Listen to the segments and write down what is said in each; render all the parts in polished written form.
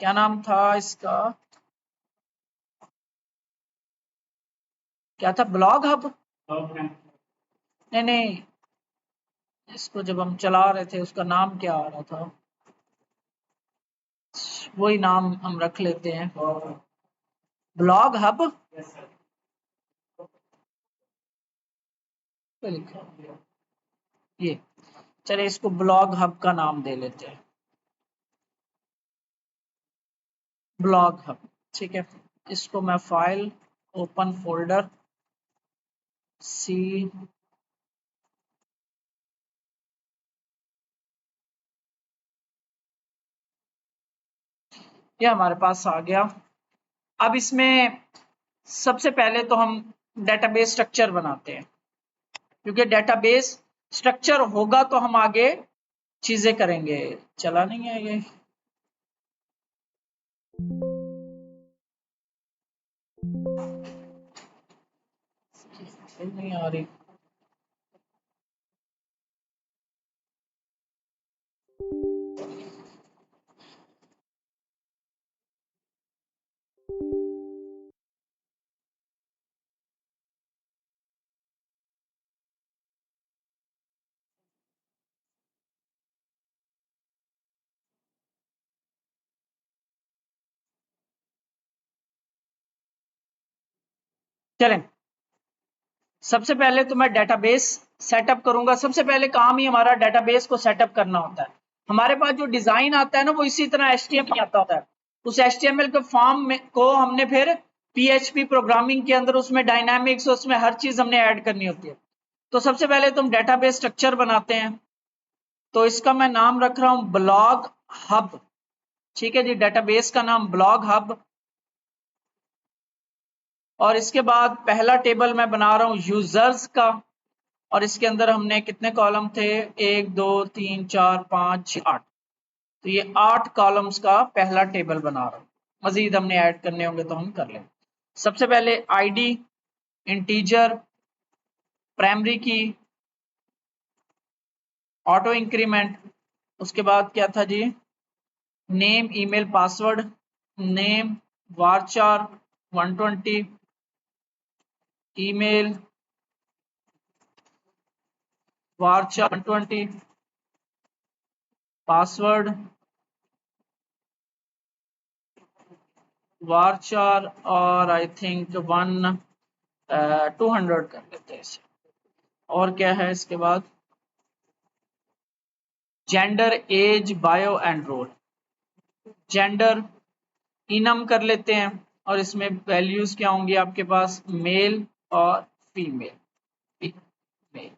क्या नाम था इसका, क्या था, ब्लॉग हब? नहीं नहीं, इसको जब हम चला रहे थे उसका नाम क्या आ रहा था, वही नाम हम रख लेते हैं, ब्लॉग हब पे लिखा है। ये चलिए इसको ब्लॉग हब का नाम दे लेते हैं, ब्लॉग हब। ठीक है, इसको मैं फाइल, ओपन फोल्डर, सी, ये हमारे पास आ गया। अब इसमें सबसे पहले तो हम डेटाबेस स्ट्रक्चर बनाते हैं, क्योंकि डेटाबेस स्ट्रक्चर होगा तो हम आगे चीजें करेंगे। चला नहीं है ये, नहीं आ रही। चलें, सबसे पहले तो मैं डेटाबेस सेटअप करूंगा। सबसे पहले काम ही हमारा डेटाबेस को सेटअप करना होता है। हमारे पास जो डिजाइन आता है ना, वो इसी तरह HTML आता होता है। उस HTML के फॉर्म में को हमने फिर PHP प्रोग्रामिंग के अंदर उसमें डायनामिक्स, उसमें हर चीज हमने ऐड करनी होती है। तो सबसे पहले तुम डेटाबेस स्ट्रक्चर बनाते हैं, तो इसका मैं नाम रख रहा हूं ब्लॉग हब। ठीक है जी, डेटाबेस का नाम ब्लॉग हब। और इसके बाद पहला टेबल मैं बना रहा हूं यूजर्स का, और इसके अंदर हमने कितने कॉलम थे, 1 2 3 4 5 6 8, तो ये 8 कॉलम्स का पहला टेबल बना रहा हूं। मजीद हमने ऐड करने होंगे तो हम कर लेंगे। सबसे पहले ID, integer, primary key, auto increment, उसके बाद क्या था जी, name, email, password, name varchar 120, email varchar 120, password varchar, और आई थिंक 200 कर लेते हैं इसे। और क्या है इसके बाद, gender, age, bio and role. Gender enum कर लेते हैं, और इसमें वैल्यूज क्या होंगी आपके पास, मेल और फीमेल। मेल,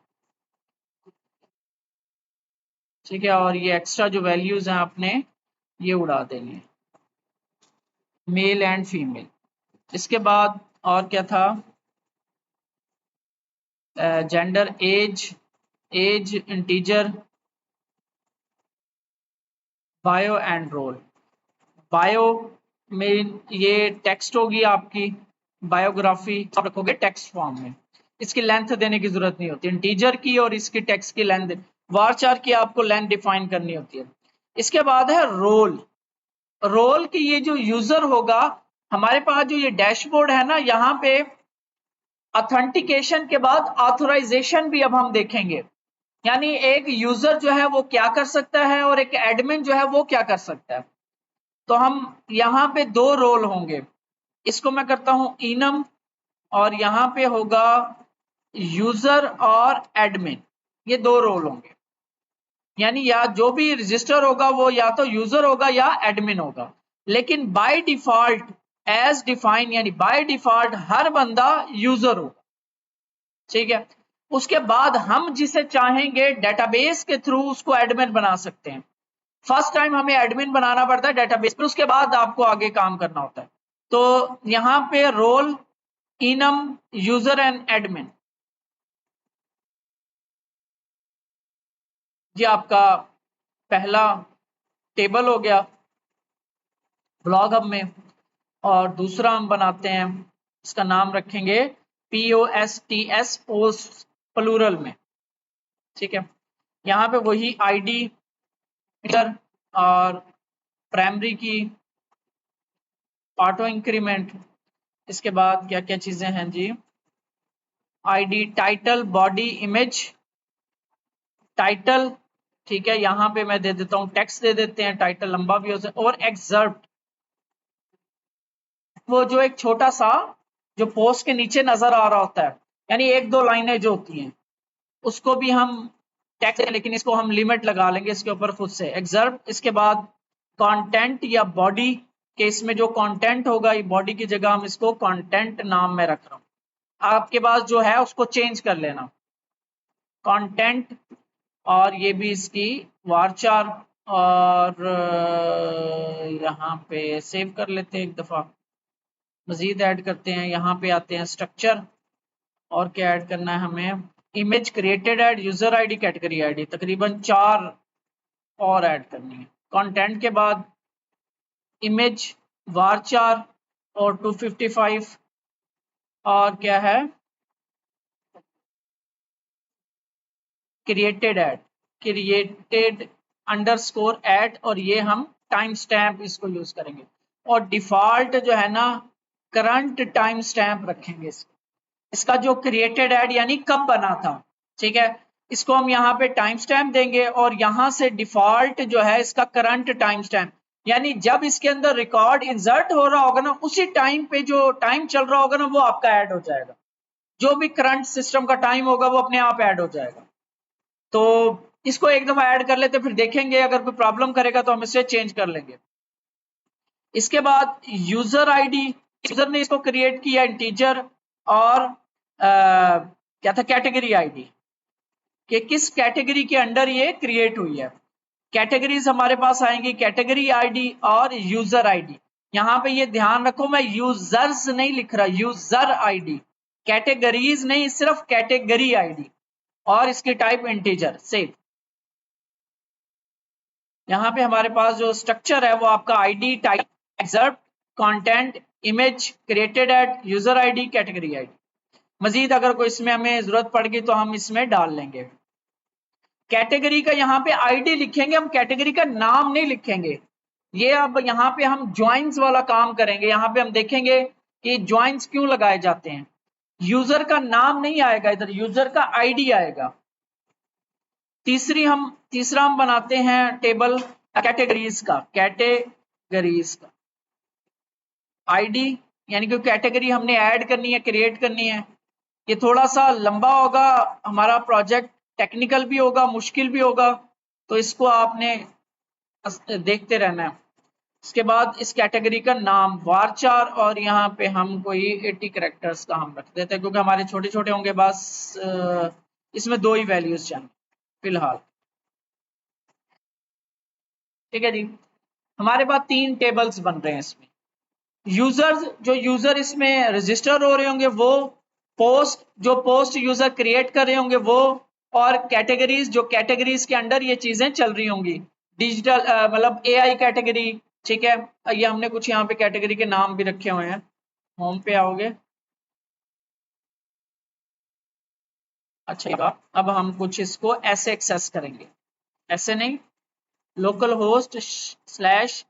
ठीक है, और ये एक्स्ट्रा जो वैल्यूज हैं आपने ये उड़ा देनी है, मेल एंड फीमेल। इसके बाद और क्या था, gender, age, age integer, bio and role. Bio में ये टेक्स्ट होगी आपकी, बायोग्राफी आप रखोगे टेक्स्ट फॉर्म में, इसकी लेंथ देने की जरूरत नहीं होती। इंटीजर की और इसकी टेक्स्ट की लेंथ, वारचार की आपको लेंथ डिफाइन करनी होती है। इसके बाद है रोल। रोल की ये जो यूजर होगा, हमारे पास जो ये डैशबोर्ड है ना, यहाँ पे ऑथेंटिकेशन के बाद ऑथराइजेशन भी अब हम देखेंगे। यानी एक यूजर जो है वो क्या कर सकता है और एक एडमिन जो है वो क्या कर सकता है। तो हम यहाँ पे 2 रोल होंगे, इसको मैं करता हूं इनम, और यहाँ पे होगा यूजर और एडमिन, ये 2 रोल होंगे। यानी या जो भी रजिस्टर होगा वो या तो यूजर होगा या एडमिन होगा, लेकिन बाय डिफॉल्ट एज डिफाइन, यानी बाय डिफॉल्ट हर बंदा यूजर होगा। ठीक है, उसके बाद हम जिसे चाहेंगे डेटाबेस के थ्रू उसको एडमिन बना सकते हैं। फर्स्ट टाइम हमें एडमिन बनाना पड़ता है डेटाबेस पर, उसके बाद आपको आगे काम करना होता है। तो यहाँ पे role, enum, user and admin, ये आपका पहला टेबल हो गया ब्लॉग हब में। और दूसरा हम बनाते हैं, इसका नाम रखेंगे POSTS, पोस्ट प्लूरल में। ठीक है, यहाँ पे वही आईडी, और प्राइमरी की, ऑटो इंक्रीमेंट, इसके बाद क्या क्या चीजें हैं जी, ID, title, body, image, title, ठीक है, यहां पे मैं दे देता हूं टेक्स्ट दे देते हैं, टाइटल लंबा भी हो सकता, और एक्सर्प्ट, वो जो एक छोटा सा जो पोस्ट के नीचे नजर आ रहा होता है, यानी एक दो लाइनें जो होती हैं उसको भी हम टेक्स्ट, लेकिन इसको हम लिमिट लगा लेंगे इसके ऊपर खुद से, एक्सर्प्ट। इसके बाद कंटेंट या बॉडी के, इसमें जो कंटेंट होगा ये बॉडी की जगह हम इसको कंटेंट नाम में रख रहा हूं, आपके पास जो है उसको चेंज कर लेना, कंटेंट, और ये भी इसकी वारचार, और यहाँ पे सेव कर लेते हैं एक दफा, मजीद ऐड करते हैं, यहाँ पे आते हैं स्ट्रक्चर, और क्या ऐड करना है हमें, image created add, user ID, category ID, तकरीबन 4 और ऐड करनी है। कंटेंट के बाद इमेज, वारचार और 255, और क्या है, created add, created underscore add, और ये हम टाइम स्टैम्प इसको यूज करेंगे, और डिफॉल्ट जो है ना करंट टाइम स्टैम्प रखेंगे इसका जो क्रिएटेड ऐड यानी कब बना था, ठीक है, इसको हम यहाँ पे टाइम स्टैम्प देंगे, और यहाँ से डिफॉल्ट जो है इसका करंट टाइम स्टैम्प, यानी जब इसके अंदर रिकॉर्ड इंसर्ट हो रहा होगा ना उसी टाइम पे जो टाइम चल रहा होगा ना वो आपका ऐड हो जाएगा, जो भी करंट सिस्टम का टाइम होगा वो अपने आप ऐड हो जाएगा। तो इसको एक दफा ऐड कर लेते, फिर देखेंगे अगर कोई प्रॉब्लम करेगा तो हम इसे चेंज कर लेंगे। इसके बाद यूजर आईडी, यूजर ने इसको क्रिएट किया इंटीजर, और क्या था, कैटेगरी आईडी, कि किस कैटेगरी के अंडर ये क्रिएट हुई है। कैटेगरीज हमारे पास आएंगी, कैटेगरी आईडी और यूजर आईडी। यहाँ पे ये ध्यान रखो मैं यूजर्स नहीं लिख रहा, यूजर आईडी, कैटेगरीज नहीं, सिर्फ कैटेगरी आईडी, और इसकी टाइप इंटीजर, सेव। यहाँ पे हमारे पास जो स्ट्रक्चर है वो आपका ID, type, excerpt, content, image, created at, user ID, category ID. मजीद अगर कोई इसमें हमें जरूरत पड़ेगी तो हम इसमें डाल लेंगे। कैटेगरी का यहाँ पे आईडी लिखेंगे हम, कैटेगरी का नाम नहीं लिखेंगे। ये अब यहाँ पे हम ज्वाइंस वाला काम करेंगे, यहाँ पे हम देखेंगे कि ज्वाइंस क्यों लगाए जाते हैं। यूजर का नाम नहीं आएगा इधर, यूजर का आईडी आएगा। तीसरा हम बनाते हैं टेबल कैटेगरीज का, कैटेगरीज का आईडी, यानी कि कैटेगरी हमने ऐड करनी है, क्रिएट करनी है। ये थोड़ा सा लंबा होगा हमारा प्रोजेक्ट, टेक्निकल भी होगा, मुश्किल भी होगा, तो इसको आपने देखते रहना है। इसके बाद इस कैटेगरी का नाम वारचार, और यहाँ पे हम कोई 80 कैरेक्टर्स का हम रख देते हैं, क्योंकि हमारे छोटे छोटे होंगे, बस इसमें 2 ही वैल्यूज चाहिए फिलहाल, ठीक है जी। हमारे पास 3 टेबल्स बन रहे हैं इसमें। यूजर्स, जो यूजर इसमें रजिस्टर हो रहे होंगे वो, जो पोस्ट यूजर क्रिएट कर रहे होंगे वो, और कैटेगरीज, जो कैटेगरीज के अंडर ये चीजें चल रही होंगी, डिजिटल मतलब एआई कैटेगरी, ठीक है। ये हमने कुछ यहाँ पे कैटेगरी के नाम भी रखे हुए हैं। होम पे आओगे, अच्छा, अब हम कुछ इसको ऐसे एक्सेस करेंगे, ऐसे नहीं, local host slash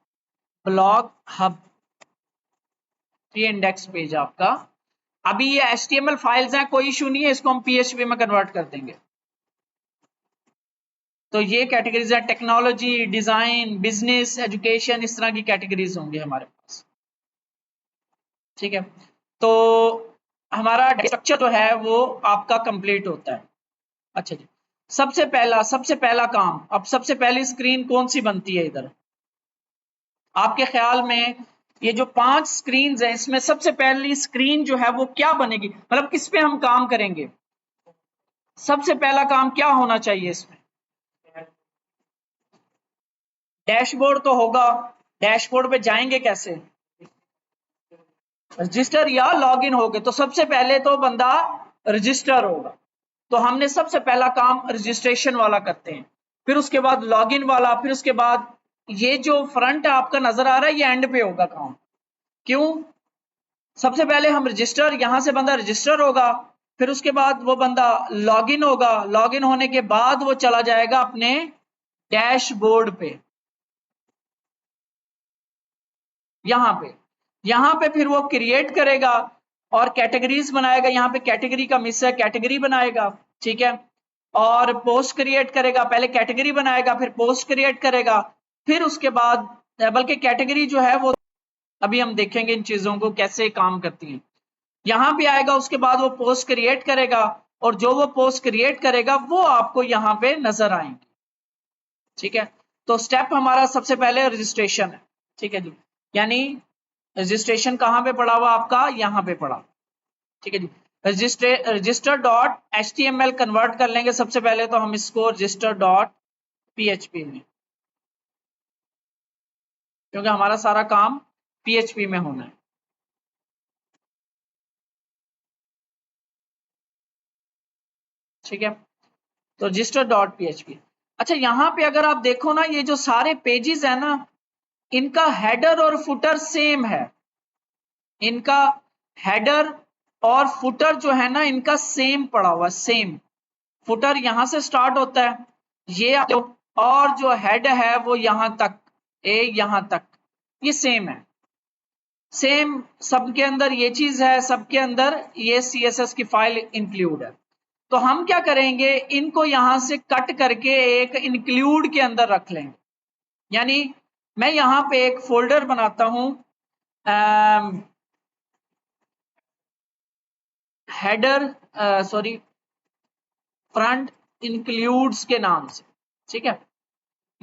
blog hub, free index page आपका। अभी ये HTML फाइल्स हैं, कोई इशू नहीं है, इसको हम PHP में कन्वर्ट कर देंगे। तो ये कैटेगरीज है, टेक्नोलॉजी, डिजाइन, बिजनेस, एजुकेशन, इस तरह की कैटेगरीज होंगी हमारे पास, ठीक है। तो हमारा स्ट्रक्चर जो है वो आपका कंप्लीट होता है। अच्छा जी, सबसे पहला काम, अब सबसे पहली स्क्रीन कौन सी बनती है इधर आपके ख्याल में? ये जो 5 स्क्रीन है इसमें सबसे पहली स्क्रीन जो है वो क्या बनेगी, मतलब किस पे हम काम करेंगे? सबसे पहला काम क्या होना चाहिए इसमें? डैशबोर्ड तो होगा, डैशबोर्ड पे जाएंगे कैसे? रजिस्टर या लॉगिन होगे, तो सबसे पहले तो बंदा रजिस्टर होगा, तो हमने सबसे पहला काम रजिस्ट्रेशन वाला करते हैं, फिर उसके बाद लॉगिन वाला, फिर उसके बाद ये जो फ्रंट आपका नजर आ रहा है ये एंड पे होगा काम। क्यों? सबसे पहले हम रजिस्टर, यहां से बंदा रजिस्टर होगा, फिर उसके बाद वो बंदा लॉगिन होगा, लॉगिन होने के बाद वो चला जाएगा अपने डैशबोर्ड पे, यहां पे। यहाँ पे फिर वो क्रिएट करेगा और कैटेगरीज बनाएगा। यहाँ पे कैटेगरी का मिस है, कैटेगरी बनाएगा, ठीक है। और पोस्ट क्रिएट करेगा, पहले कैटेगरी बनाएगा फिर पोस्ट क्रिएट करेगा, फिर उसके बाद बल्कि कैटेगरी जो है वो अभी हम देखेंगे इन चीजों को कैसे काम करती हैं। यहाँ पे आएगा, उसके बाद वो पोस्ट क्रिएट करेगा और जो वो पोस्ट क्रिएट करेगा वो आपको यहाँ पे नजर आएंगे, ठीक है। तो स्टेप हमारा सबसे पहले रजिस्ट्रेशन है, ठीक है जी। यानी रजिस्ट्रेशन कहाँ पे पड़ा हुआ आपका, यहाँ पे पड़ा, ठीक है जी। रजिस्टर डॉट HTML कन्वर्ट कर लेंगे सबसे पहले, तो हम इसको रजिस्टर डॉट PHP में, क्योंकि हमारा सारा काम PHP में होना है, ठीक है। तो रजिस्टर डॉट PHP। अच्छा, यहाँ पे अगर आप देखो ना, ये जो सारे पेजेस है ना, इनका हेडर और फुटर सेम है। इनका हेडर और फुटर जो है ना, इनका सेम पड़ा हुआ, सेम। फुटर यहां से स्टार्ट होता है, ये और जो हेड है वो यहां तक, यहां तक, ये सेम है। सेम सबके अंदर ये चीज है, सबके अंदर ये CSS की फाइल इंक्लूड है। तो हम क्या करेंगे, इनको यहां से कट करके एक इंक्लूड के अंदर रख लेंगे। यानी मैं यहां पे एक फोल्डर बनाता हूं हेडर, सॉरी, फ्रंट इंक्लूड्स के नाम से, ठीक है।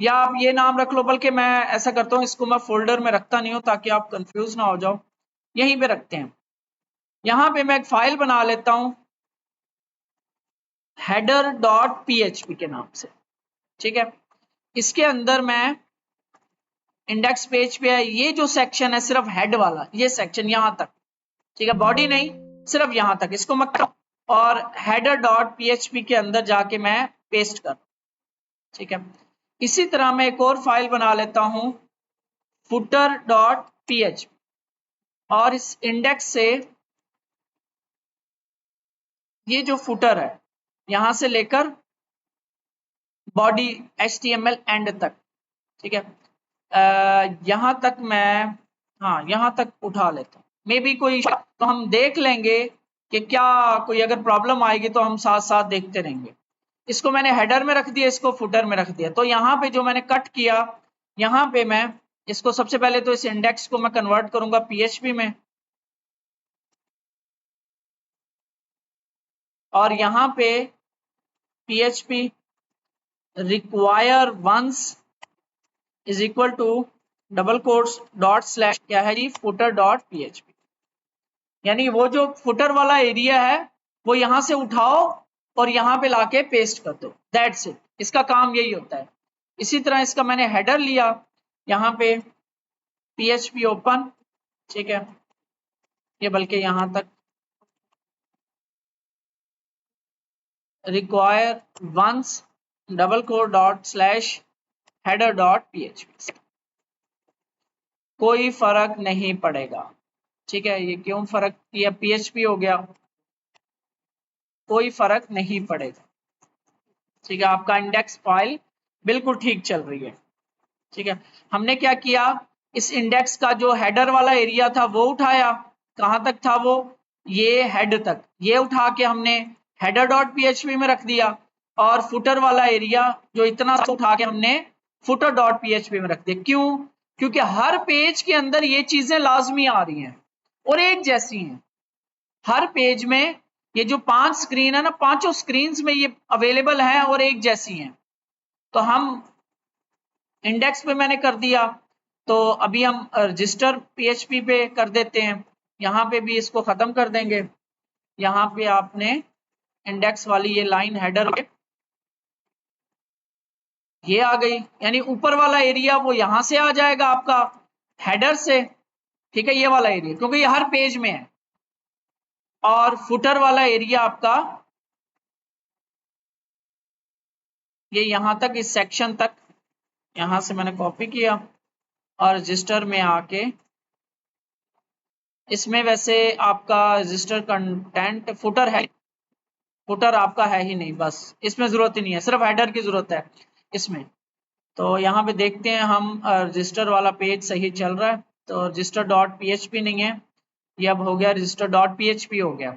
या आप ये नाम रख लो, बल्कि मैं ऐसा करता हूं, इसको मैं फोल्डर में रखता नहीं हूं ताकि आप कंफ्यूज ना हो जाओ, यहीं पे रखते हैं। यहां पे मैं एक फाइल बना लेता हूं header.php के नाम से, ठीक है। इसके अंदर मैं इंडेक्स पेज पे है, ये जो सेक्शन है सिर्फ हेड वाला, ये सेक्शन यहां तक, ठीक है, बॉडी नहीं, सिर्फ यहां तक, इसको मैं और header.php के अंदर जाके मैं पेस्ट कर, ठीक है। इसी तरह मैं एक और फाइल बना लेता हूं footer.php, और इस इंडेक्स से ये जो फुटर है यहां से लेकर बॉडी HTML एंड तक, ठीक है। यहां तक मैं, हाँ, यहां तक उठा लेता हूं, मे बी कोई, तो हम देख लेंगे कि क्या कोई अगर प्रॉब्लम आएगी तो हम साथ साथ देखते रहेंगे। इसको मैंने हेडर में रख दिया, इसको फुटर में रख दिया। तो यहाँ पे जो मैंने कट किया, यहाँ पे मैं इसको सबसे पहले तो इस इंडेक्स को मैं कन्वर्ट करूंगा PHP में, और यहाँ पे PHP require once is equal to double quotes dot slash क्या है जी, फुटर डॉट PHP। यानी वो जो फुटर वाला एरिया है वो यहां से उठाओ और यहां पे लाके पेस्ट कर दो, दैट्स इट। इसका काम यही होता है। इसी तरह इसका मैंने हेडर लिया, यहाँ पे PHP ओपन, ठीक है, ये बल्कि यहां तक require once double quote dot slash header dot PHP, कोई फर्क नहीं पड़ेगा, ठीक है। ये क्यों फर्क किया, PHP हो गया, कोई फर्क नहीं पड़ेगा, ठीक है। आपका इंडेक्स फाइल बिल्कुल ठीक चल रही है, ठीक है। हमने क्या किया, इस इंडेक्स का जो हेडर वाला एरिया था वो उठाया, कहां तक था वो, ये हेड तक, ये उठा के हमने हेडर डॉट PHP में रख दिया, और फुटर वाला एरिया जो इतना उठा के हमने फुटर डॉट PHP में रख दिया। क्यों, क्योंकि हर पेज के अंदर ये चीजें लाजमी आ रही हैं और एक जैसी हैं। हर पेज में ये जो 5 स्क्रीन है ना, पांचों स्क्रीन में ये अवेलेबल है और एक जैसी हैं। तो हम इंडेक्स पे मैंने कर दिया, तो अभी हम रजिस्टर PHP पे कर देते हैं, यहाँ पे भी इसको खत्म कर देंगे। यहाँ पे आपने इंडेक्स वाली ये लाइन हेडर ये आ गई, यानी ऊपर वाला एरिया वो यहां से आ जाएगा आपका हेडर से, ठीक है, ये वाला एरिया, क्योंकि ये हर पेज में है। और फुटर वाला एरिया आपका ये यहां तक, इस सेक्शन तक, यहां से मैंने कॉपी किया और रजिस्टर में आके, इसमें वैसे आपका रजिस्टर कंटेंट फुटर है, फुटर आपका है ही नहीं, बस इसमें जरूरत ही नहीं है, सिर्फ हेडर की जरूरत है इसमें। तो यहाँ पे देखते हैं हम, रजिस्टर वाला पेज सही चल रहा है, तो रजिस्टर डॉट पीएचपी नहीं है, ये अब हो गया रजिस्टर डॉट पीएचपी हो गया।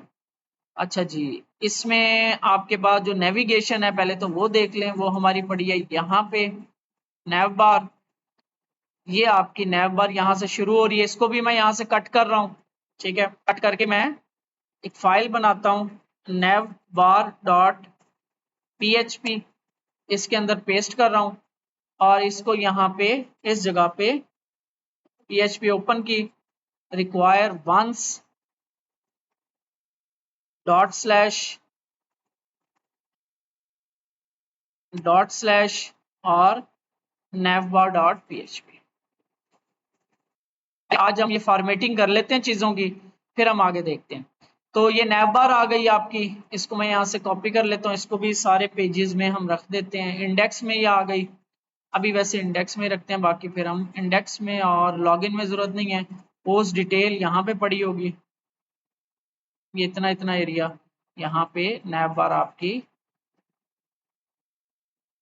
अच्छा जी, इसमें आपके पास जो नेविगेशन है पहले तो वो देख लें, वो हमारी पड़ी है यहाँ पे नैव बार। ये आपकी नैव बार यहाँ से शुरू हो रही है, इसको भी मैं यहाँ से कट कर रहा हूँ। ठीक है, कट करके मैं एक फाइल बनाता हूँ नैव बार डॉट पीएचपी, इसके अंदर पेस्ट कर रहा हूँ और इसको यहाँ पे इस जगह पे पीएचपी ओपन की रिक्वायर वंस डॉट स्लैश और navbar डॉट php। आज हम ये फॉर्मेटिंग कर लेते हैं चीजों की, फिर हम आगे देखते हैं। तो ये navbar आ गई आपकी, इसको मैं यहाँ से कॉपी कर लेता हूँ, इसको भी सारे पेजेस में हम रख देते हैं। इंडेक्स में ये आ गई, अभी वैसे इंडेक्स में रखते हैं, बाकी फिर हम इंडेक्स में, और लॉगिन में जरूरत नहीं है। पोस्ट डिटेल यहाँ पे पड़ी होगी, ये इतना इतना एरिया यहाँ पे navbar आपकी।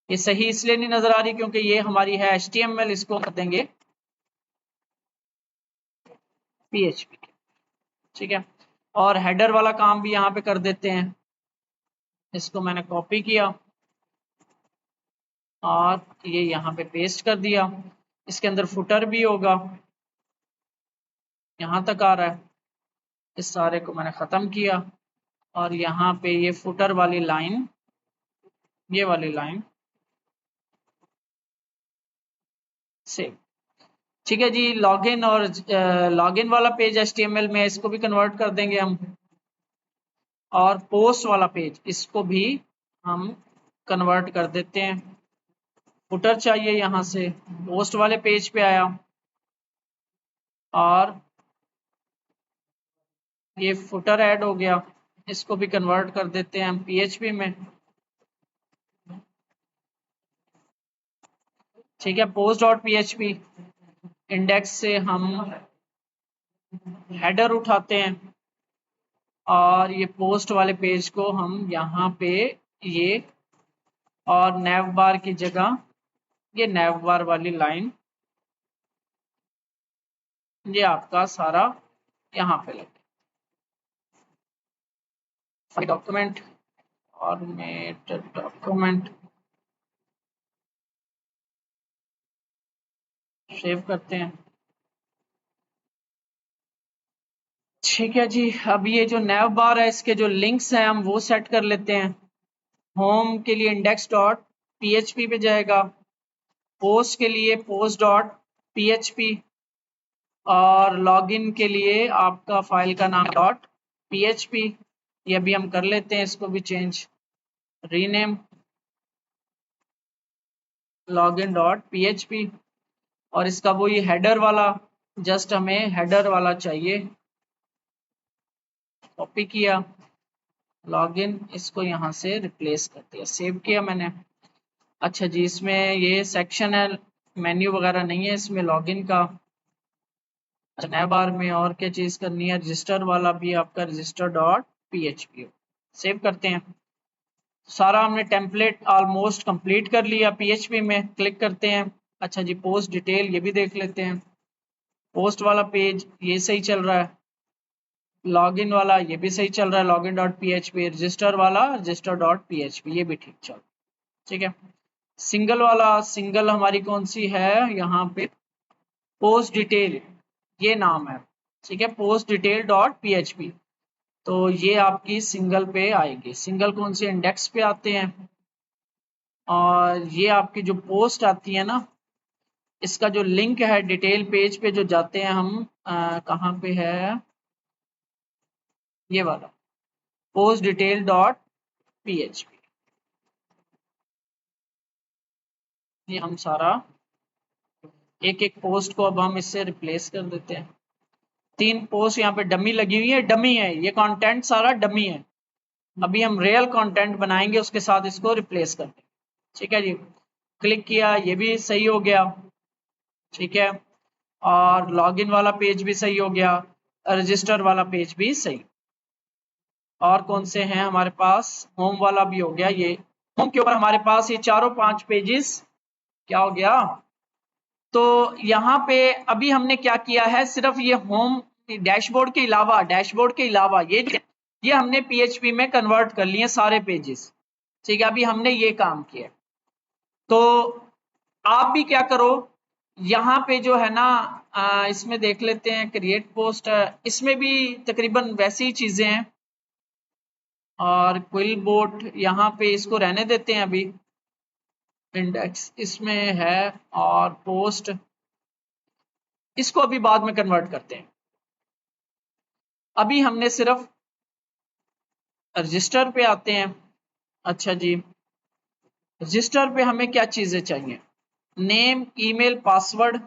ये सही इसलिए नहीं नजर आ रही क्योंकि ये हमारी है HTML, इसको कर देंगे PHP। ठीक है, और हेडर वाला काम भी यहाँ पे कर देते हैं, इसको मैंने कॉपी किया और ये यहाँ पे पेस्ट कर दिया। इसके अंदर फुटर भी होगा, यहाँ तक आ रहा है, इस सारे को मैंने खत्म किया और यहाँ पे ये फुटर वाली लाइन, ये वाली लाइन सेव। ठीक है जी, लॉगिन और लॉगिन वाला पेज HTML में, इसको भी कन्वर्ट कर देंगे हम, और पोस्ट वाला पेज इसको भी हम कन्वर्ट कर देते हैं। फुटर चाहिए, यहाँ से पोस्ट वाले पेज पे आया और ये फुटर ऐड हो गया, इसको भी कन्वर्ट कर देते हैं हम PHP में। ठीक है, पोस्ट डॉट PHP इंडेक्स से हम हेडर उठाते हैं और ये पोस्ट वाले पेज को हम यहाँ पे ये, और नैव बार की जगह ये नैव बार वाली लाइन, ये आपका सारा यहाँ पे लगे। डॉक्यूमेंट फॉर्मेट डॉक्यूमेंट सेव करते हैं। ठीक है जी, अब ये जो नैव बार है इसके जो लिंक्स हैं हम वो सेट कर लेते हैं। होम के लिए इंडेक्स डॉट PHP पे जाएगा, पोस्ट के लिए पोस्ट डॉट PHP, और लॉगिन के लिए आपका फाइल का नाम डॉट PHP। ये अभी हम कर लेते हैं, इसको भी change, rename login dot PHP, और इसका वो ये हेडर वाला, जस्ट हमें हेडर वाला चाहिए, कॉपी किया, लॉगिन, इसको यहाँ से रिप्लेस कर दिया, सेव किया मैंने। अच्छा जी, इसमें ये सेक्शन है, मेन्यू वगैरह नहीं है इसमें लॉगिन का। अच्छा, नैव बार में और क्या चीज करनी है, रजिस्टर वाला भी आपका रजिस्टर डॉट PHP, सेव करते हैं। सारा हमने टेम्पलेट ऑलमोस्ट कंप्लीट कर लिया PHP में, क्लिक करते हैं। अच्छा जी, पोस्ट डिटेल ये भी देख लेते हैं, पोस्ट वाला पेज ये सही चल रहा है, लॉगिन वाला ये भी सही चल रहा है, लॉगिन डॉट PHP, रजिस्टर वाला रजिस्टर डॉट PHP ये भी ठीक चल रहा है। ठीक है, सिंगल वाला, सिंगल हमारी कौन सी है, यहाँ पे पोस्ट डिटेल ये नाम है। ठीक है, पोस्ट डिटेल डॉट PHP, तो ये आपकी सिंगल पे आएगी। सिंगल कौन सी, इंडेक्स पे आते हैं, और ये आपकी जो पोस्ट आती है ना, इसका जो लिंक है डिटेल पेज पे जो जाते हैं हम, कहाँ पे है, ये वाला पोस्ट डिटेल डॉट PHP, ये हम सारा एक एक पोस्ट को अब हम इससे रिप्लेस कर देते हैं। 3 पोस्ट यहाँ पे डमी लगी हुई है, डमी है, ये कंटेंट सारा डमी है, अभी हम रियल कंटेंट बनाएंगे उसके साथ इसको रिप्लेस कर देंगे। ठीक है जी, क्लिक किया, ये भी सही हो गया। ठीक है, और लॉगिन वाला पेज भी सही हो गया, रजिस्टर वाला पेज भी सही। और कौन से हैं हमारे पास, होम वाला भी हो गया, ये होम के ऊपर हमारे पास ये चारों 5 पेजेस क्या हो गया, तो यहाँ पे अभी हमने क्या किया है, सिर्फ ये होम डैशबोर्ड के अलावा ये हमने PHP में कन्वर्ट कर लिए सारे पेजेस। ठीक है, अभी हमने ये काम किया। तो आप भी क्या करो, यहाँ पे जो है ना इसमें देख लेते हैं क्रिएट पोस्ट, इसमें भी तकरीबन वैसी ही चीजें हैं। और क्विल बोट यहाँ पे इसको रहने देते हैं, अभी इंडेक्स इसमें है, और पोस्ट इसको अभी बाद में कन्वर्ट करते हैं। अभी हमने सिर्फ रजिस्टर पे आते हैं। अच्छा जी, रजिस्टर पे हमें क्या चीजें चाहिए, नेम, ईमेल, पासवर्ड।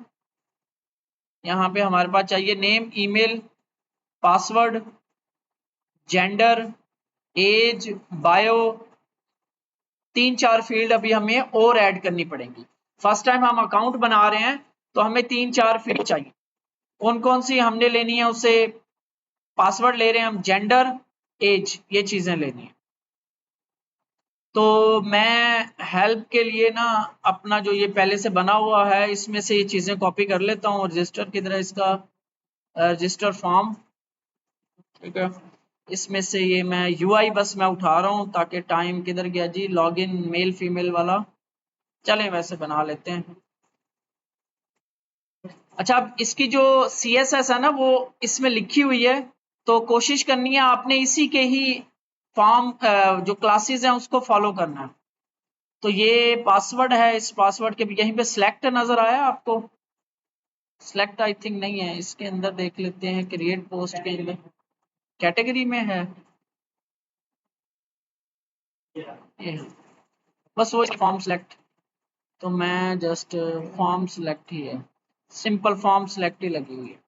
यहाँ पे हमारे पास चाहिए name, email, password, gender, age, bio. 3-4 field अभी हमें और ऐड करनी पड़ेंगी। फर्स्ट टाइम हम अकाउंट बना रहे हैं तो हमें 3-4 फील्ड चाहिए। कौन कौन सी हमने लेनी है, उसे पासवर्ड ले रहे हैं हम, जेंडर, एज, ये चीजें लेनी है। तो मैं हेल्प के लिए ना अपना जो ये पहले से बना हुआ है इसमें से ये चीजें कॉपी कर लेता हूँ रजिस्टर की तरह, इसका रजिस्टर फॉर्म। ठीक है, इसमें से ये मैं UI बस मैं उठा रहा हूँ ताकि टाइम किधर गया जी, लॉगिन मेल फीमेल वाला, चलें वैसे बना लेते हैं। अच्छा, अब इसकी जो CSS है ना वो इसमें लिखी हुई है, तो कोशिश करनी है आपने इसी के ही फॉर्म जो क्लासेस हैं उसको फॉलो करना है। तो ये पासवर्ड है, इस पासवर्ड के यहीं पे सिलेक्ट नजर आया आपको, सिलेक्ट आई थिंक नहीं है, इसके अंदर देख लेते हैं क्रिएट पोस्ट के अंदर कैटेगरी में है ये, बस वो फॉर्म सिलेक्ट। तो मैं जस्ट फॉर्म सिलेक्ट ही है, सिंपल फॉर्म सिलेक्ट ही लगी हुई है।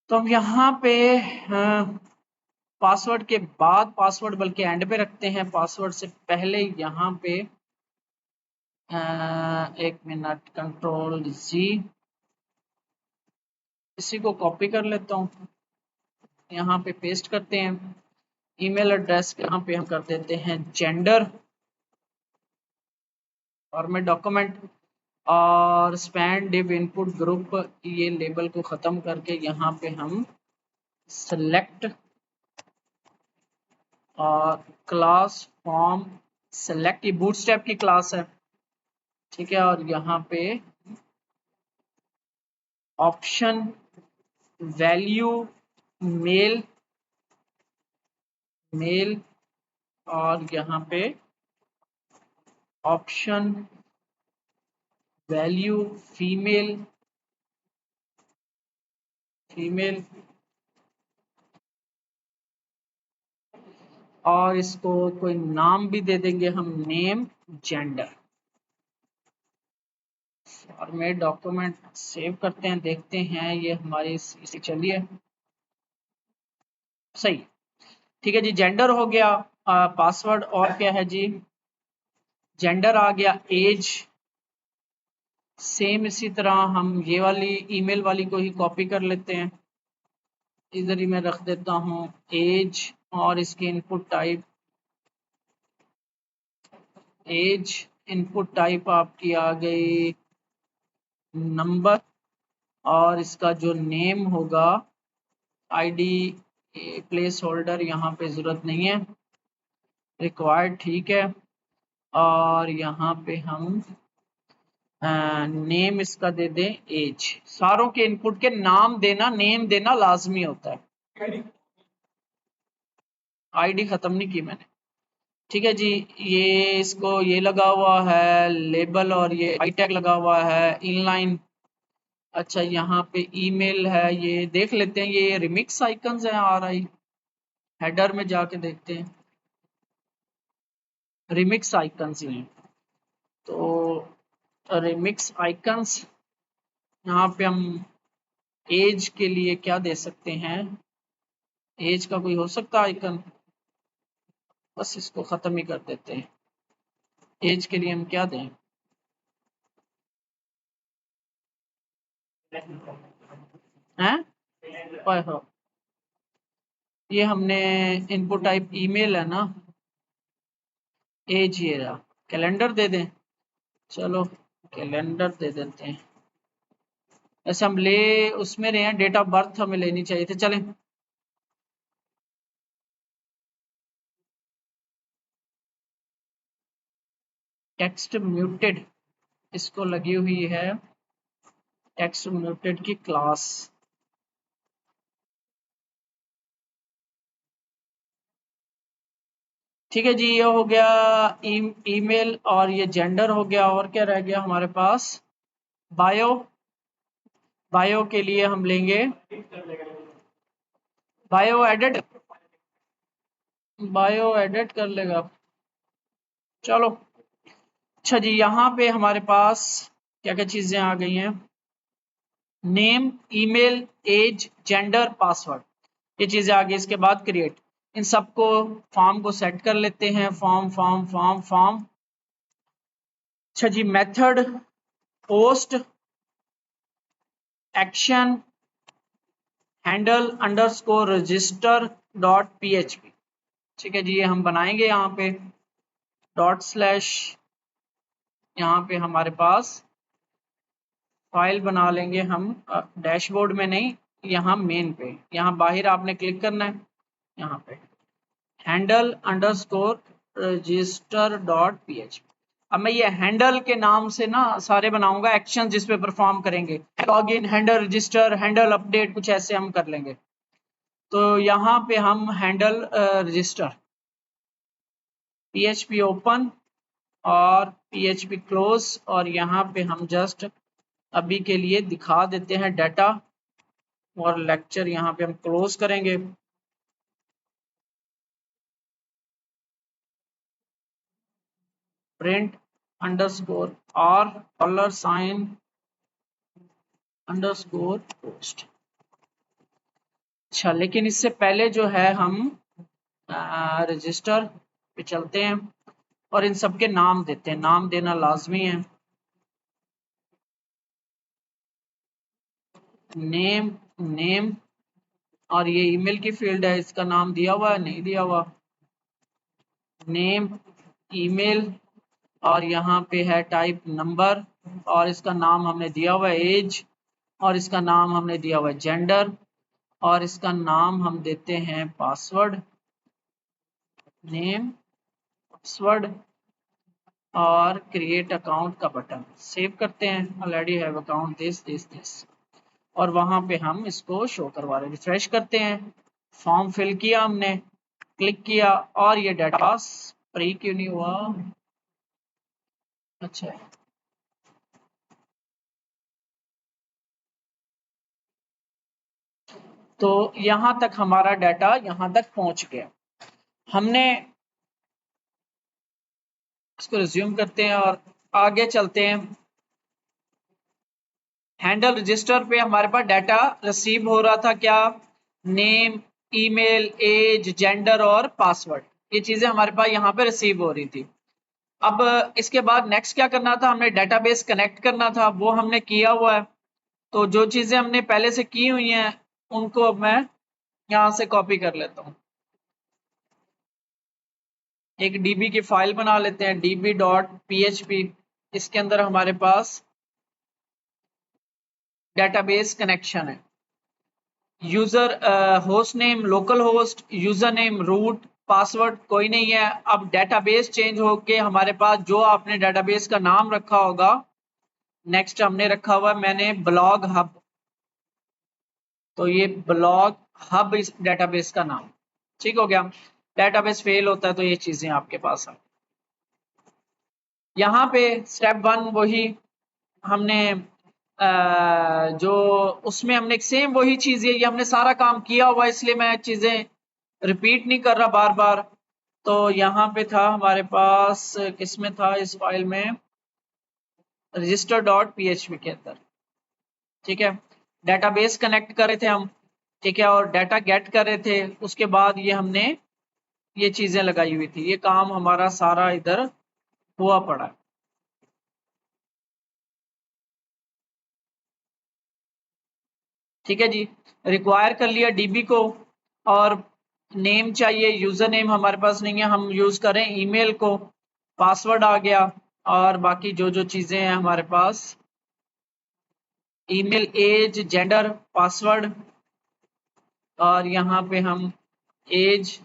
तो हम यहाँ पे पासवर्ड के बाद पासवर्ड बल्कि एंड पे रखते हैं, पासवर्ड से पहले यहाँ पे एक मिनट, Ctrl+G, इसी को कॉपी कर लेता हूँ, यहाँ पे पेस्ट करते हैं। ईमेल एड्रेस यहाँ पे हम कर देते हैं जेंडर, और मैं डॉक्यूमेंट और स्पैन डिव इनपुट ग्रुप ये लेबल को ख़त्म करके यहाँ पे हम सेलेक्ट और क्लास फॉर्म सेलेक्ट, ये बूटस्ट्रैप की क्लास है। ठीक है, और यहाँ पे ऑप्शन वैल्यू मेल मेल, और यहाँ पे ऑप्शन वैल्यू फीमेल फीमेल, और इसको कोई नाम भी दे देंगे हम, नेम जेंडर। और मैं डॉक्यूमेंट सेव करते हैं, देखते हैं ये हमारी इसी, चलिए सही, ठीक है जी, जेंडर हो गया, पासवर्ड और क्या है जी, जेंडर आ गया, एज सेम, इसी तरह हम ये वाली ईमेल वाली को ही कॉपी कर लेते हैं, इधर ही मैं रख देता हूँ एज, और इसकी input type age, input type आपकी आ गई नंबर, और इसका जो नेम होगा आईडी प्लेस होल्डर यहाँ पे जरूरत नहीं है, रिक्वायर्ड, ठीक है। और यहाँ पे हम नेम इसका दे दें एज, सारों के इनपुट के नाम देना, नेम देना लाजमी होता है। आईडी खत्म नहीं की मैंने, ठीक है जी, ये इसको ये लगा हुआ है लेबल, और ये आई टैग लगा हुआ है इनलाइन। अच्छा, यहाँ पे ईमेल है, ये देख लेते हैं, ये रिमिक्स आइकन्स है आ रही, हेडर में जाके देखते हैं, रिमिक्स आइकन्स ही हैं। तो रिमिक्स आइकन्स, यहाँ पे हम एज के लिए क्या दे सकते हैं, एज का कोई हो सकता आइकन, बस इसको खत्म ही कर देते हैं। एज के लिए हम क्या दें, हैं, ओए हो, ये हमने इनपुट टाइप ईमेल है ना, एज ये रहा, कैलेंडर दे दें, चलो कैलेंडर दे देते हैं। ऐसे हम ले उसमें रहे हैं, डेट ऑफ बर्थ हमें लेनी चाहिए थी। चलें, टेक्स्ट म्यूटेड, इसको लगी हुई है टेक्स्ट म्यूटेड की क्लास। ठीक है जी, ये हो गया ईमेल और ये जेंडर हो गया। और क्या रह गया हमारे पास? बायो। बायो के लिए हम लेंगे बायो एडिट। बायो एडिट कर लेगा, चलो। अच्छा जी, यहाँ पे हमारे पास क्या क्या चीजें आ गई हैं? Name, email, age, gender, password, ये चीजें आ गई। इसके बाद क्रिएट, इन सबको फॉर्म को सेट कर लेते हैं। Form form form form. अच्छा जी, method, post, action, handle underscore register dot php। ठीक है जी, ये हम बनाएंगे यहाँ पे डॉट स्लैश, यहाँ पे हमारे पास फाइल बना लेंगे हम डैशबोर्ड में नहीं, यहाँ मेन पे, यहाँ बाहर आपने क्लिक करना है, यहाँ पे handle underscore register dot php। अब मैं ये हैंडल के नाम से ना सारे बनाऊंगा एक्शन जिस पे परफॉर्म करेंगे, login, handle register, handle update, कुछ ऐसे हम कर लेंगे। तो यहाँ पे हम हैंडल रजिस्टर php ओपन और php क्लोज, और यहाँ पे हम जस्ट अभी के लिए दिखा देते हैं डाटा, और लेक्चर यहाँ पे हम क्लोज करेंगे। प्रिंट अंडरस्कोर और डॉलर साइन अंडरस्कोर पोस्ट। अच्छा, लेकिन इससे पहले जो है हम रजिस्टर पे चलते हैं और इन सबके नाम देते हैं। नाम देना लाजमी है। नेम, नेम, और ये ईमेल की फील्ड है, इसका नाम दिया हुआ है नहीं दिया हुआ? नेम, ईमेल, और यहाँ पे है टाइप नंबर, और इसका नाम हमने दिया हुआ है एज, और इसका नाम हमने दिया हुआ है जेंडर, और इसका नाम हम देते हैं पासवर्ड, नेम, पासवर्ड, और क्रिएट अकाउंट का बटन। सेव करते हैं, ऑलरेडी हैव अकाउंट दिस, और वहां पे हम इसको शो करवा रहे। रिफ्रेश करते हैं, फॉर्म फिल किया हमने, क्लिक किया, और ये डाटा फ्री क्यों नहीं हुआ? अच्छा, तो यहां तक हमारा डाटा यहां तक पहुंच गया। हमने इसको रिज्यूम करते हैं और आगे चलते हैं। हैंडल रजिस्टर पे हमारे पास डाटा रिसीव हो रहा था, क्या? नेम, ईमेल, एज, जेंडर और पासवर्ड, ये चीजें हमारे पास यहाँ पे रिसीव हो रही थी। अब इसके बाद नेक्स्ट क्या करना था? हमने डेटाबेस कनेक्ट करना था, वो हमने किया हुआ है। तो जो चीजें हमने पहले से की हुई हैं उनको अब मैं यहाँ से कॉपी कर लेता हूँ। एक डीबी की फाइल बना लेते हैं, db.php। इसके अंदर हमारे पास डेटाबेस कनेक्शन है। User host name local host, user name root, password कोई नहीं है। अब डेटाबेस चेंज होके हमारे पास जो आपने डेटाबेस का नाम रखा होगा, नेक्स्ट हमने रखा हुआ मैंने ब्लॉग हब, तो ये ब्लॉग हब इस डेटाबेस का नाम। ठीक हो गया। डेटाबेस फेल होता है तो ये चीजें आपके पास आ, यहाँ पे स्टेप वन वही हमने जो उसमें हमने सेम वही चीज, ये हमने सारा काम किया हुआ, इसलिए मैं चीजें रिपीट नहीं कर रहा बार बार। तो यहाँ पे था हमारे पास, किसमें था इस फाइल में? रजिस्टर डॉट php के अंदर। ठीक है, डेटाबेस कनेक्ट कर रहे थे हम, ठीक है, और डाटा गेट कर रहे थे। उसके बाद ये हमने ये चीजें लगाई हुई थी, ये काम हमारा सारा इधर हुआ पड़ा। ठीक है जी, रिक्वायर कर लिया डीबी को, और नेम चाहिए, यूजर नेम हमारे पास नहीं है, हम यूज करें ईमेल को, पासवर्ड आ गया, और बाकी जो जो चीजें हैं हमारे पास, ईमेल, एज, जेंडर, पासवर्ड, और यहाँ पे हम एज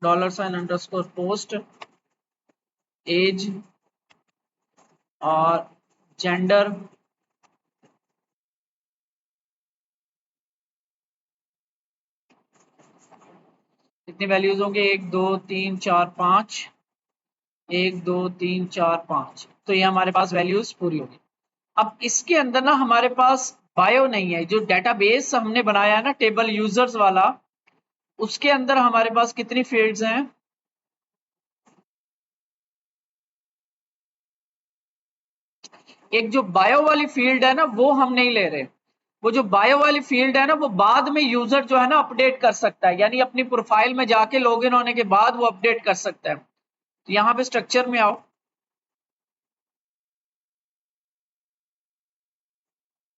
$अंडरस्कोर पोस्ट, एज और जेंडर, कितनी वैल्यूज होंगे, 1 2 3 4 5, 1 2 3 4 5, तो ये हमारे पास वैल्यूज पूरी होगी। अब इसके अंदर ना हमारे पास बायो नहीं है, जो डेटाबेस हमने बनाया है ना टेबल यूजर्स वाला, उसके अंदर हमारे पास कितनी फील्ड्स हैं, एक जो बायो वाली फील्ड है ना वो हम नहीं ले रहे। वो जो बायो वाली फील्ड है ना वो बाद में यूजर जो है ना अपडेट कर सकता है, यानी अपनी प्रोफाइल में जाके लॉगिन होने के बाद वो अपडेट कर सकता है। तो यहाँ पे स्ट्रक्चर में आओ,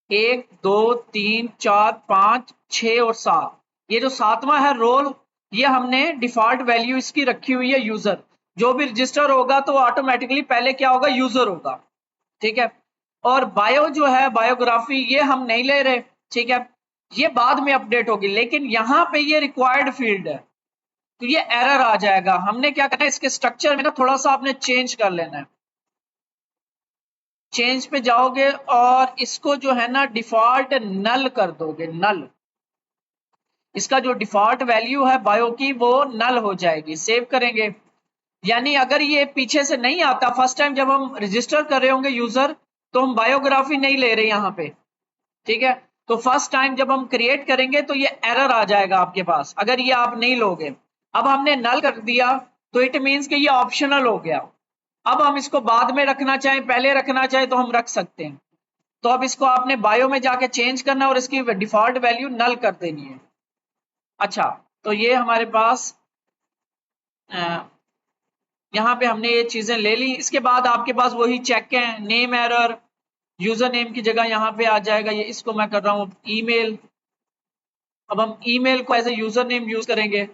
1 2 3 4 5 6 और 7, ये जो सातवां है रोल, ये हमने डिफॉल्ट वैल्यू इसकी रखी हुई है यूजर। जो भी रजिस्टर होगा तो ऑटोमेटिकली पहले क्या होगा, यूजर होगा। ठीक है। और बायो जो है, बायोग्राफी, ये हम नहीं ले रहे। ठीक है, ये बाद में अपडेट होगी, लेकिन यहाँ पे ये रिक्वायर्ड फील्ड है, तो ये एरर आ जाएगा। हमने क्या करना है, इसके स्ट्रक्चर में ना थोड़ा सा आपने चेंज कर लेना है। चेंज पे जाओगे और इसको जो है ना डिफॉल्ट नल कर दोगे, नल। इसका जो डिफॉल्ट वैल्यू है बायो की वो नल हो जाएगी। सेव करेंगे, यानी अगर ये पीछे से नहीं आता, फर्स्ट टाइम जब हम रजिस्टर कर रहे होंगे यूजर, तो हम बायोग्राफी नहीं ले रहे यहाँ पे। ठीक है, तो फर्स्ट टाइम जब हम क्रिएट करेंगे तो ये एरर आ जाएगा आपके पास, अगर ये आप नहीं लोगे। अब हमने नल कर दिया तो इट मीन्स कि ये ऑप्शनल हो गया। अब हम इसको बाद में रखना चाहें, पहले रखना चाहें, तो हम रख सकते हैं। तो अब इसको आपने बायो में जाके चेंज करना है और इसकी डिफॉल्ट वैल्यू नल कर देनी है। अच्छा, तो ये हमारे पास यहाँ पे हमने ये चीजें ले ली। इसके बाद आपके पास वही चेक है, नेम एरर, यूजर नेम की जगह यहाँ पे आ जाएगा ये, इसको मैं कर रहा हूँ ईमेल। अब हम ईमेल को as a user name use करेंगे।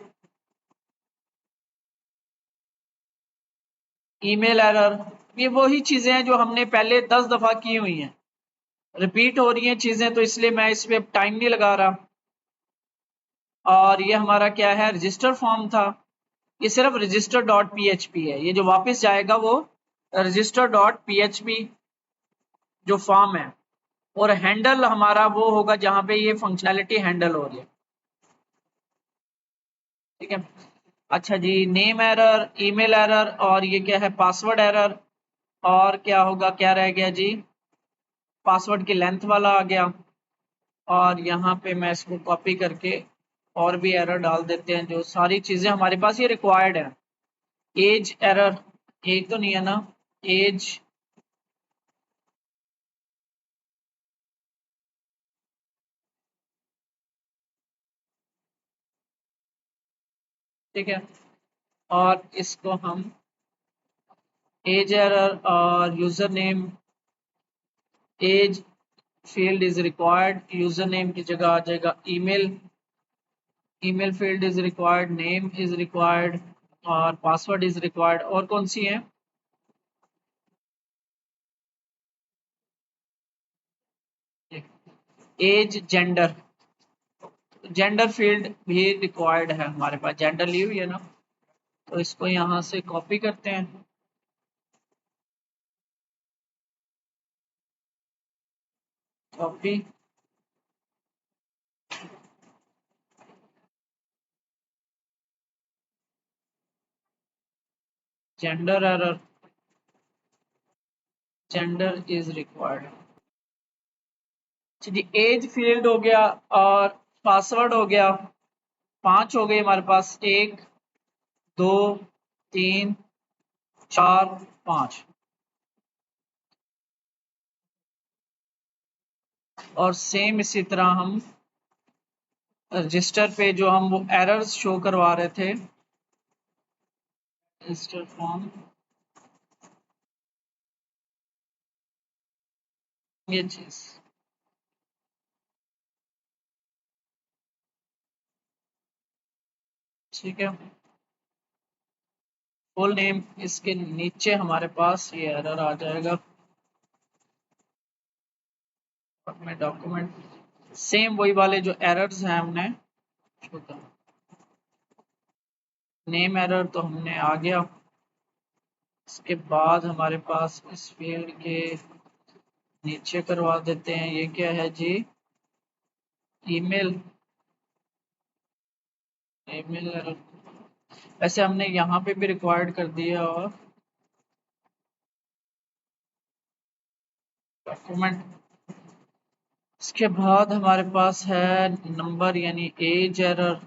ईमेल एरर, ये वही चीजें हैं जो हमने पहले 10 दफा की हुई हैं, रिपीट हो रही हैं चीजें, तो इसलिए मैं इस पे टाइम नहीं लगा रहा। और ये हमारा क्या है, रजिस्टर फॉर्म था। ये सिर्फ रजिस्टर डॉट पीएचपी है, ये जो वापस जाएगा वो रजिस्टर डॉट पीएचपी जो फॉर्म है। और हैंडल हमारा वो होगा जहां पे ये फंक्शनैलिटी हैंडल हो रही है। ठीक है। अच्छा जी, नेम एरर, ईमेल एरर, और ये क्या है, पासवर्ड एरर। और क्या होगा, क्या रह गया जी, पासवर्ड की लेंथ वाला आ गया। और यहाँ पे मैं इसको कॉपी करके और भी एरर डाल देते हैं, जो सारी चीजें हमारे पास ये रिक्वायर्ड है। एज एरर, एक तो नहीं है ना, एज, ठीक है। और इसको हम एज एरर और user name, age field is required, user name की जगह आ जाएगा email, email field is required, name is required, और पासवर्ड इज रिक्वायर्ड। और कौन सी है, एज, जेंडर, जेंडर फील्ड भी रिक्वायर्ड है हमारे पास, जेंडर ली हुई है ना, तो इसको यहाँ से कॉपी करते हैं, copy, gender error, gender is required. चलिए, एज फील्ड हो गया और पासवर्ड हो गया, 5 हो गए हमारे पास, 1 2 3 4 5। और सेम इसी तरह हम रजिस्टर पे जो हम वो एरर्स शो करवा रहे थे, रजिस्टर फॉर्म, ये चीज, ठीक है। फुल नेम, इसके नीचे हमारे पास ये एरर आ जाएगा। अपने डॉक्यूमेंट सेम वही वाले जो एरर्स हैं हमने, नेम एरर तो हमने आ गया। इसके बाद हमारे पास इस फील्ड के नीचे करवा देते हैं, ये क्या है जी, ईमेल। ईमेल एरर वैसे हमने यहाँ पे भी रिक्वायर्ड कर दिया। और डॉक्यूमेंट, इसके बाद हमारे पास है नंबर यानी एज एरर।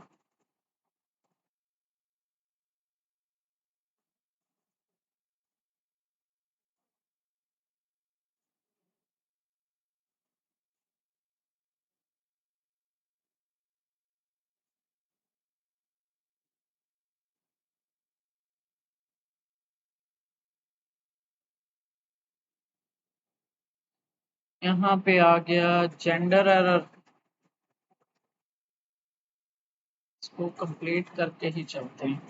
यहाँ पे आ गया जेंडर एरर, इसको कंप्लीट करके ही चलते हैं।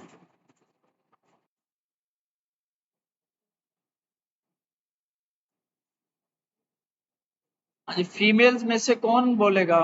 हाँ जी, फीमेल्स में से कौन बोलेगा?